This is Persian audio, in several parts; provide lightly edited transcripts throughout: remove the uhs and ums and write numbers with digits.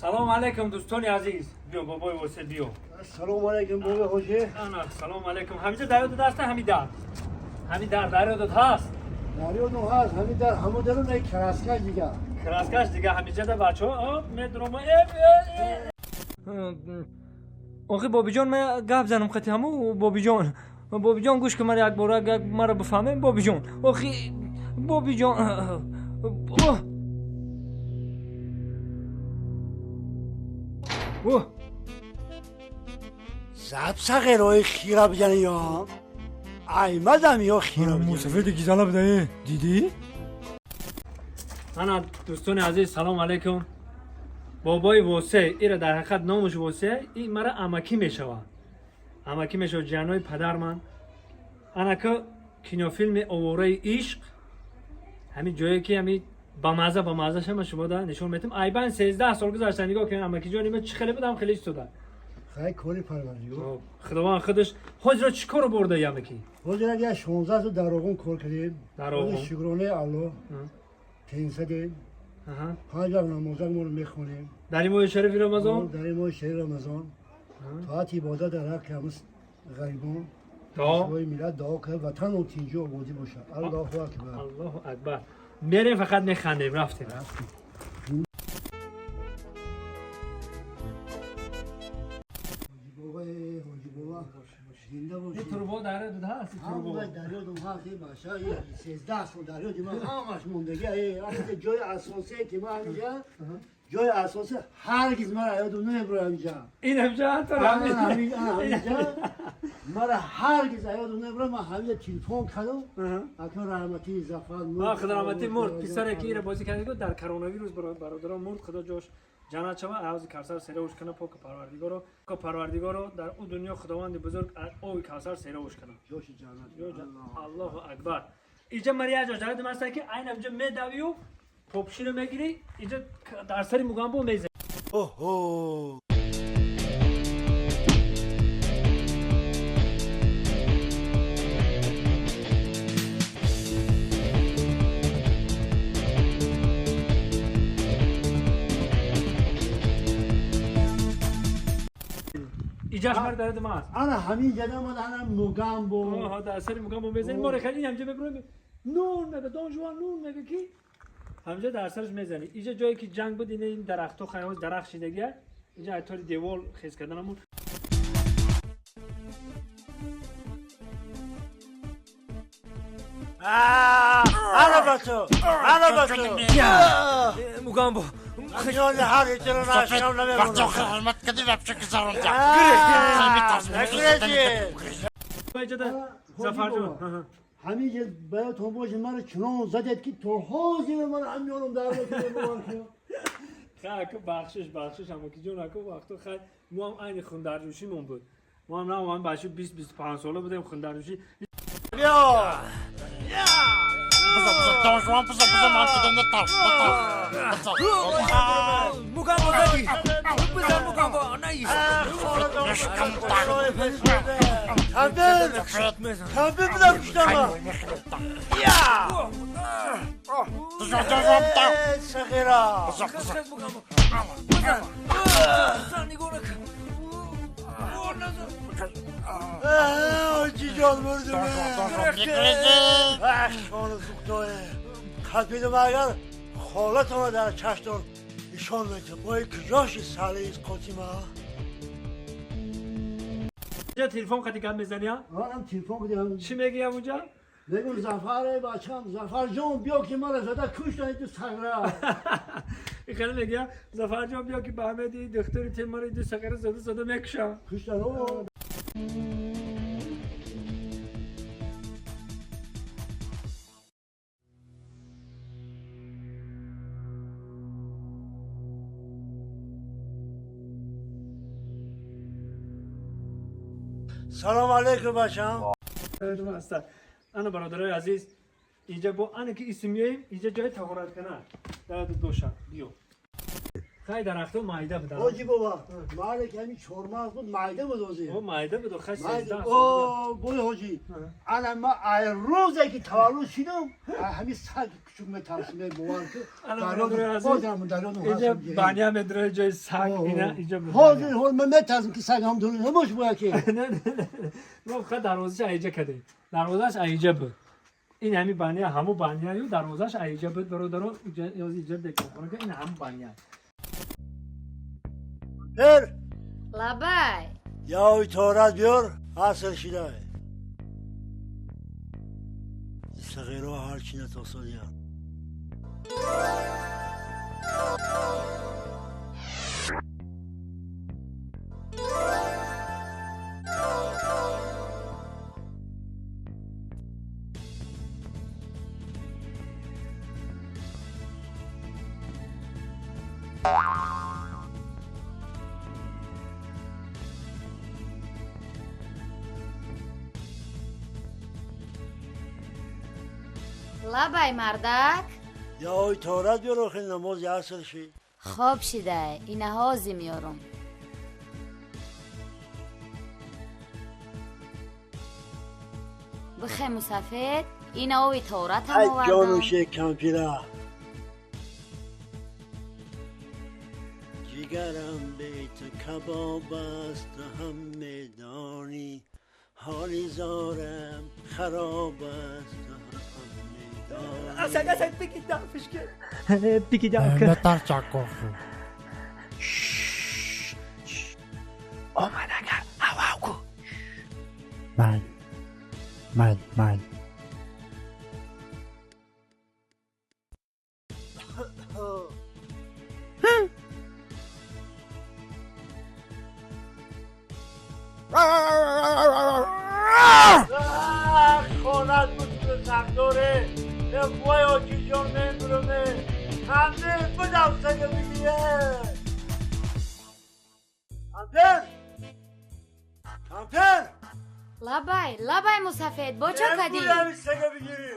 سلام علیکم دوستان عزیز. بیا بابای واسه بیا. سلام علیکم بابا خوشی. انا سلام علیکم. همینجا دریا داد هست همین در دریا داد هست. دریا دو هست همین در همون درو نه کراسکش دیگه. کراسکش دیگه همینجا در بچه‌ها مترو ما آخه بابی جان من گپ زنم خطی همو بابی جان گوش که من یک بار مرا بفهمه بابی جان آخه بابی جان زب سقیرای خیره بجنه یا ایمدم یا خیره بجنه موسفید گیزالا بدهی دیدی؟ انا دوستان عزیز سلام علیکم. بابای واسه ایره در حقیقت نامش واسه این مرا امکی میشوه جنای پدر من. انا که کینو فیلم اووره عشق همین جایی که همین با مزه شما دا نشون میدم. ایبان 13 سال گذشته نگاه کن امکی جانی من چه خیلی بدم خیلی شده. خیلی کاری پروردگار. خداوند خودش حاضر چیکار برده یمکی؟ حاضر اگه 16 تا دراغون کار کردیم. دراغون. شکرانه الله. تنسه دیم. 5 نماز ما رو میخونیم. در این ماه شریف رمضان؟ در این ماه شهر رمضان. فقط عبادت در حق همس غریبان. دعا. شوی میلاد دعا که وطن و تینجا آبادی باشه. الله اکبر. الله اکبر. میریم فقط میخندیم رفتیم. این تربو داره دو هست تربو. دریا دو هست این باشه 13 سال دریا دیما همش موندگی ای جای اساسی که ما اینجا جای اساسی هرگز ما یادم نمیبره اینجا. این همجا تو همینجا مرا هرگز یادم نمیبره. ما همینجا تلفن کردم اکنون رحمتی زفر خدا رحمتی مرد پسر که ایره بازی کرده در کرونا ویروس برادران مرد خدا جوش جنت شما عوض کوثر سیروش کنه پاک پروردگارو در اون دنیا خداوند بزرگ او کوثر سیروش کنه جوش جنت الله اکبر. اینجا مریا جا جلد مسته که این همجا میدویو پاپشی رو میگیری اینجا در سری مگامبو میزه. اوه اینجاش مرد دارد ما هست. انا همین جدا ما در موگامبو در سری مگامبو میزنی ما رو خیلی همجا ببریم نون میگه دون جوان نون میگه کی همجا در سرش میزنی. اینجا جایی که جنگ بود این درختو خیلی درخت شیدگیه اینجا ایطوری دیوال خیز کردنمون. انا بچو مگامبو خیال هر چرا نشونم نمیبرم وقتی خدمت کردی رفت که زارم اینجا در زفر جون همین جد باید باشه من چنان زدید که تو حاضی من همیانم در بکنم. خیلی بخشش اما که جون اکو وقتا خیلی ما هم این خوندرجوشی مون بود. ما هم نه هم بچه 20-25 ساله بودیم خوندرجوشی. بیا Don Juan puso mal que donde está. Mugamba daqui. Puso Mugamba, nice. Tabii bir dakika kuşlama. Ya. Sakira. Cican vurdu be. Şanı zuktoye. Kalbini magar. Xolat ona در چشتون نشان میده. با یک جاش ساله ایست قطیما. اینجا تلفن خطی کم میزنی ها؟ هم تلفن کدیم. چی میگی اونجا؟ بگو زفر بچم زفر جان بیا که من زده کش دهید تو سگره. این خیلی میگی زفر جان بیا که به همه دی دکتری تیماری دو سگره زده میکشم. کش دهید. سلام علیکم بچم. انا برادرای عزیز اینجا با انا که اسمیه اینجا جای طهارت کنه در دوشم بیو خیلی درختو مایده بود حاجی بابا مال کمی چرماز بود مایده بود او اوزی مایده بود و خیلی مایده 13 او بوی حاجی انا ما روزی که تولد شدم همین سگ کوچوک مترسیم باور که الان درون برادر از خودم درون اینجا هستم بانیا مدره جای سگ اینا اینجا بود حاضر حال من مترسم که سگ هم دونه نباش باید که نه نه نه ما فقط دروازش ایجا کردیم دروازش ایجا بود این همین بانیا همو بانیایو دروازش ایجا بود برادرو یاز ایجا بکنه که این همو بانیا هر لبای یا تورات بیار حاصل شده صغیره هر چی نتوصل لبای مردک یا تورات بیار آخه نماز حاصل شی خواب شده اینه هازی میارم بخه مسافر اینه اوی تورات هم ای آوردم جانوشه کمپیره جگرم به تو کباب است هم میدانی حالی زارم خراب است هم میدانی اصلا بگی دافش که بگی داف Ne tar çakofu. آمد اگر هوا کو Mal. خونت بود به سختاره وای آجی جان نمیدونمه همه بدم سگه بگیره کمپر لبای مسافر با چه کدی نمیدونم سگه بگیری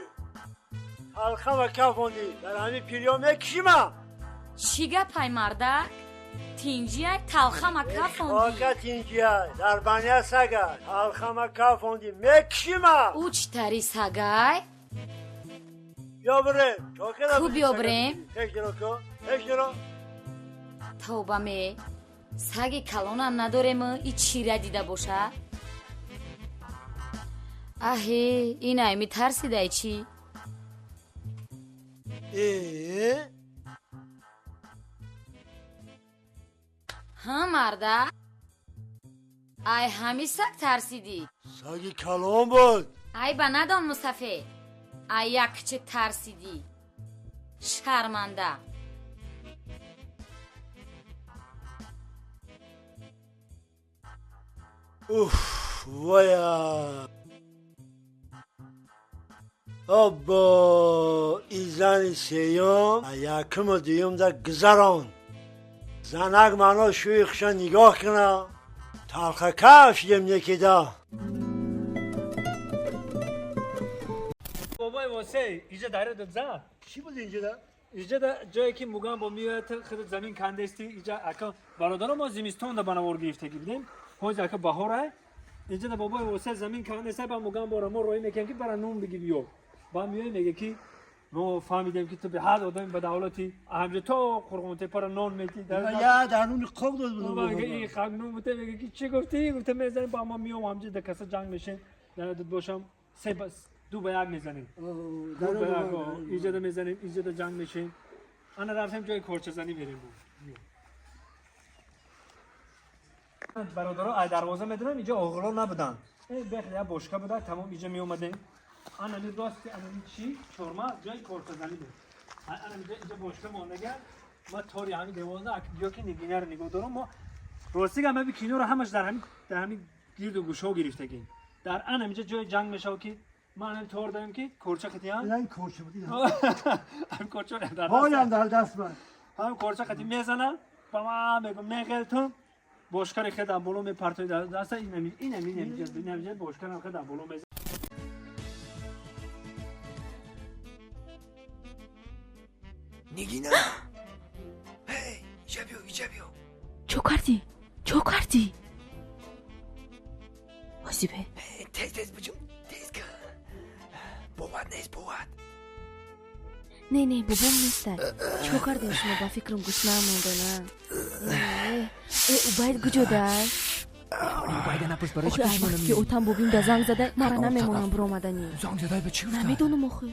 حلقه و کفاندی در همین پیریام یکیشیمم چیگه پای مردک تینجی های تلخم کفوندی خاکت اینجا در بنیه سگه حلقه و کفاندی مکشیمم اوچ تری سگای بیا بره کو بیا بریم؟ هش درو توبه می سگ کلونم نداره ما ای چی را دیده باشه اهی این ایمی ترسیده ای چی ها مرده ای همی سگ ترسیدی سگی کلام بود ای با ندان مصطفی ای یک چه ترسیدی شرمنده اوف ویا ابا ای زن سیام یکم و دیوم در گذران زنک منو شویخشا نگاه کنه تلخه کفش یم یکی دا بابای واسه اینجا داره دو زد چی بود اینجا دا؟ اینجا دا جایی که موگان با میاد خود زمین کندستی اینجا اکا برادر ما زمستون دا بنا گرفتگی بودیم خود اکا بهاره اینجا دا بابای واسه زمین کندسته با موگان با ما روی میکنیم که برای نون بگی بیو با میای میگه که ما فهمیدیم که تو به هر آدم به دولتی همجا تو خورگونته پر نون میتی یا درون خوب داد بود ما میگه این خاک نون بوده میگه که چی گفتی گفته میزنیم با ما میام همجا در کسا جنگ میشه در دو باشم سه بس دو به یک میزنیم اینجا دا میزنیم اینجا دا جنگ میشیم انا رفتیم جای کورچه زنی بریم برادرها ای دروازه میدونم اینجا آغلا نبودن بخیر یا بشکه بوده تمام اینجا می اومدیم انا می راستی انا می چی چورما جای کورچه زنی بود انا اینجا بشکه ماندگه ما طوری همین دوازده اکیدیا که نگینه رو نگاه دارم ما راستی که همه کینو رو همش در همین گیرد و گوشه ها گرفتگیم در انا اینجا جای جنگ میشه که ما هم طور داریم که کورچه خطی هم این کورچه بودی هم کورچه در هایم در دست من هم کورچه خطی میزنن با ما میگم میگلتم باشکار خدا بالا می پرتای دست این نمیشه باشکار خدا بالا می نگینا هی چو کردی؟ آسیبه تیز بچم تیز کن بابات نیست بابات نه بابام نیستن چو کردی شما با فکرم گوش نمونده نه او باید گجو در باید نپوش برایش اوه پیش وقتی که اوتم بابیم به زنگ زده مرا نمیمونم برو آمدنی زنگ زدای به چی گفتن؟ نمیدونم آخه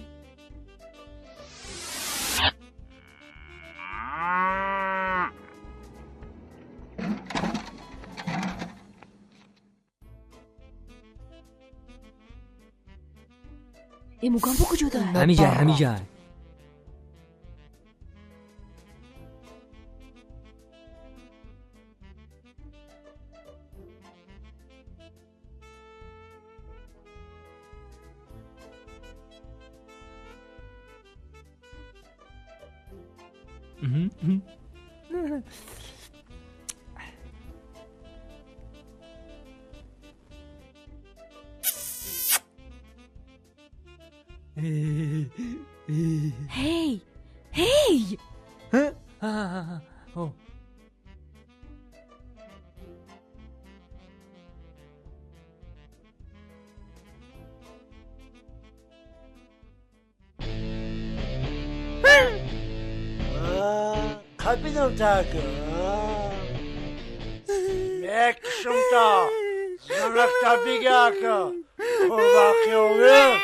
ای موگم با کجا در؟ همین جای هی اوه Kapıdım takı. Mekşum ta. Zımrak tabi gaka. Kurbaki ovi.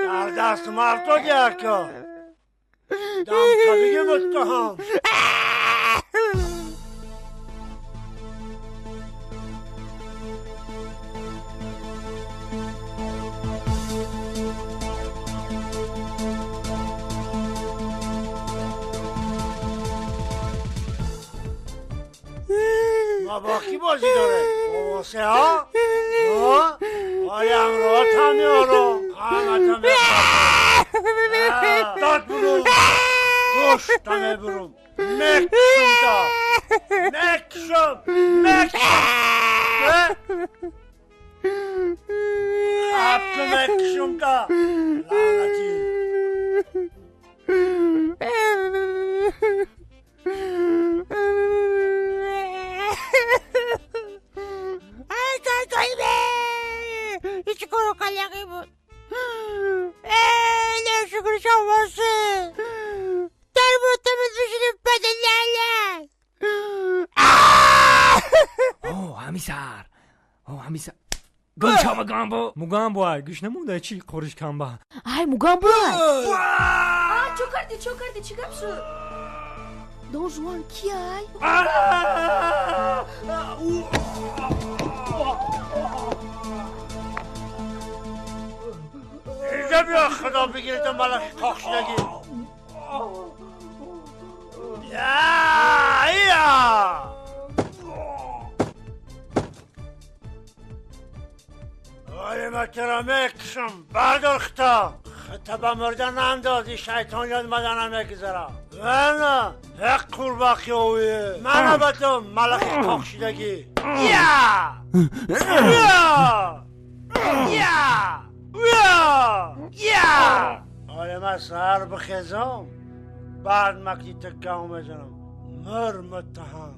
Dardast marto gaka. Dam tabi ge muttaham. ما با کی بازی داره؟ با واسه ها؟ حالی امروها تمیارو همتون بخواه داد برو گوش تمه برو مکشم تا مکشم حبت مکشم تا لعنتی Hiç kuru kalakı bu. Ne şükür şavası. Termotamız düşünüp bedenlerle. همیسر گل چا مگام با گوش نمونده چی قرش کن با ای موگم با چو کردی چی گم شد؟ دون جوان کی ای؟ اینجا بیا خدا بگیرد ملخی کاخشنگی یا ولی محترمه کشم بردار خطا خطا به مردن اندازی شیطان یاد مدنم نگذارم نه حق قرباقی اویه من باتم ملخی کاخشنگی یا حالا من سر بخیزم بعد مکتی تکم بزنم متهم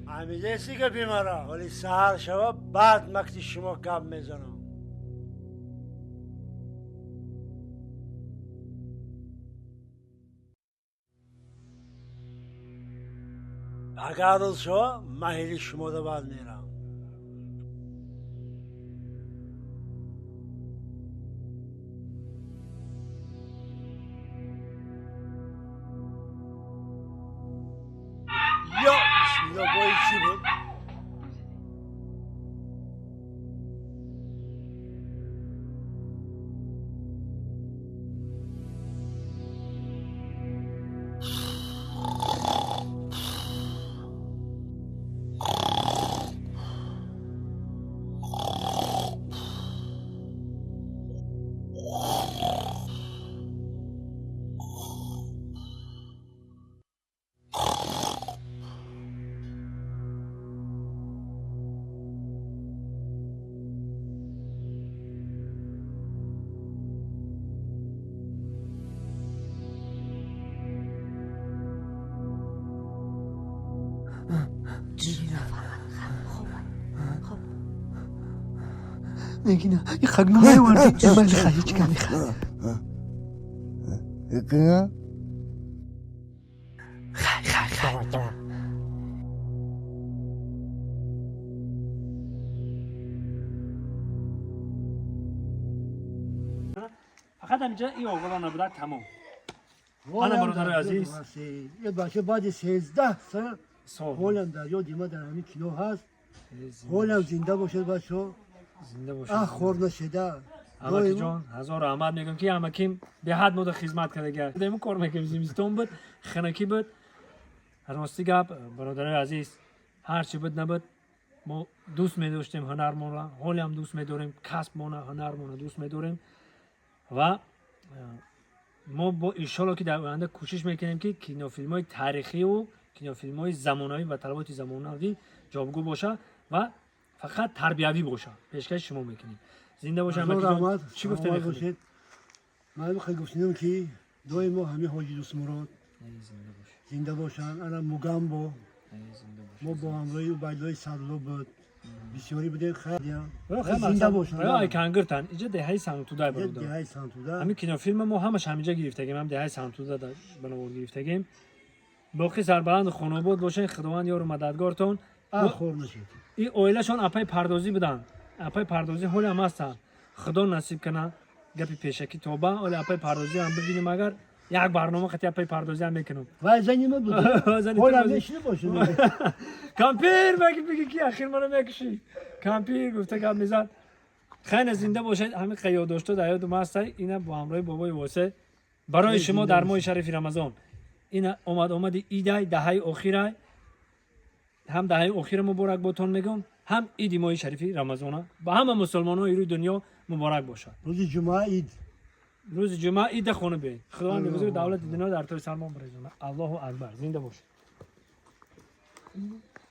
حمیده سی که بیماره ولی سهر شوا بعد مکتی شما کم میزنم اگر روز شوا مهیلی شما دو بعد میرم یا بسم الله بایی چی بود؟ خب نگینا این خگنو میوردی من خواهی چکا میخواه یکنه؟ فقط همینجا این اوغلا نبوده تمام. آنها برادر عزیز. یه بچه بعد 13 سال سال هولم دریا دیما در همین کینو هست. هولم زنده باشد بچه. زنده باشه. خور نشده. امکی جان هزار رحمت میگم که امکیم به حد مود خدمت کرده گرد. دیمو کار میکنیم زمستون بود خنکی بود. راستی گپ برادر عزیز هر چی بود نبود ما دوست می‌داشتیم هنرمون را حالی هم دوست می‌داریم کسبمون هنرمون را دوست می‌داریم و ما با انشالله که در آینده کوشش میکنیم که کینوفیلم‌های تاریخی و کینوفیلم‌های زمانه‌ای و طلبات زمانه‌ای جابگو باشه و فقط تربیوی باشه پیشکش شما میکنیم زنده باشه امکی جان چی گفته می‌خواد من خیلی گفتم که دوی ما همه حاجی دوست مراد زنده باشن انا موگامبو ما با همراهی و بایدای سالو بود بسیاری بودیم خیلی زنده باشن ای کنگرتن اینجا دهه سانتودا یه بود دهه سانتودا همین کینوفیلم ما همش همینجا گرفتگیم هم دهه سانتودا بنابر گرفتگیم باقی سربلند خانواده باشین خداوند یار و مددگارتون خور نشد این اویلشون اپای پردازی بودن اپای پردازی هول هم هستن خدا نصیب کنه گپی پیشکی توبه ولی اپای پردازی هم ببینیم اگر یک برنامه خطی اپای پردازی هم میکنم و زنی ما بود هولم نشده باشه کامپیر بگی که اخیر منو میکشی کامپیر گفته گپ میزد خیلی زنده باشید همین قیاد داشته در یاد ما هست اینا با همراه بابای واسه برای شما در ماه شریف رمضان اینا اومد ایدای دهه اخیره هم دهه اخیر مبارک باتون میگم هم عید ماه شریف رمضان با همه مسلمانان روی دنیا مبارک باشه روز جمعه عید روز جمعه عید خونه به خداوند بزرگ دولت دنیا در طور سلمان برسونه الله اکبر زنده باشید